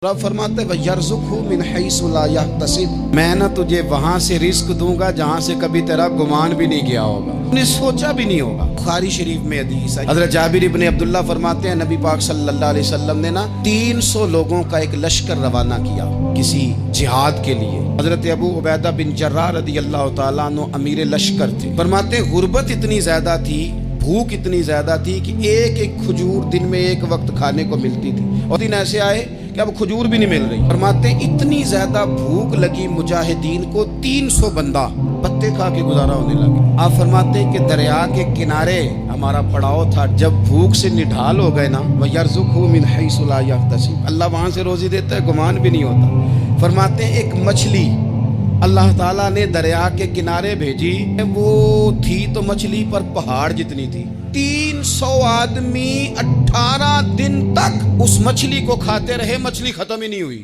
رب فرماتے ہیں وَيَرْزُقْهُ مِنْ حَيْثُ لَا يَحْتَسِبُ، میں نہ تجھے وہاں سے رزق دوں گا جہاں سے کبھی تیرا گمان بھی نہیں گیا ہوگا، نے سوچا بھی نہیں ہوگا۔ بخاری شریف میں حدیث ہے، حضرت جابر ابن عبداللہ فرماتے ہیں نبی پاک صلی اللہ علیہ وسلم نے 300 لوگوں کا ایک لشکر روانہ کیا کسی جہاد کے لیے۔ حضرت ابو عبیدہ بن جراح رضی اللہ تعالیٰ عنہ امیر لشکر تھے۔ فرماتے ہیں غربت اتنی زیادہ تھی، بھوک اتنی زیادہ تھی کہ ایک ایک کھجور دن میں ایک وقت کھانے کو ملتی تھی، اور دن ایسے آئے کہ اب کھجور بھی نہیں مل رہی۔ فرماتے ہیں اتنی زیادہ بھوک لگی مجاہدین کو 300 بندہ پتے کھا کے گزارا ہونے لگے۔ آپ فرماتے ہیں کہ دریا کے کنارے ہمارا پڑاؤ تھا، جب بھوک سے نڈھال ہو گئے نا، وَيَرْزُقْهُ مِنْ حَيْثُ لَا يَحْتَسِبُ، اللہ وہاں سے روزی دیتا ہے، گمان بھی نہیں ہوتا۔ فرماتے ہیں ایک مچھلی اللہ تعالیٰ نے دریا کے کنارے بھیجی، وہ تھی تو مچھلی پر پہاڑ جتنی تھی۔ 300 آدمی 18 دن تک اس مچھلی کو کھاتے رہے، مچھلی ختم ہی نہیں ہوئی۔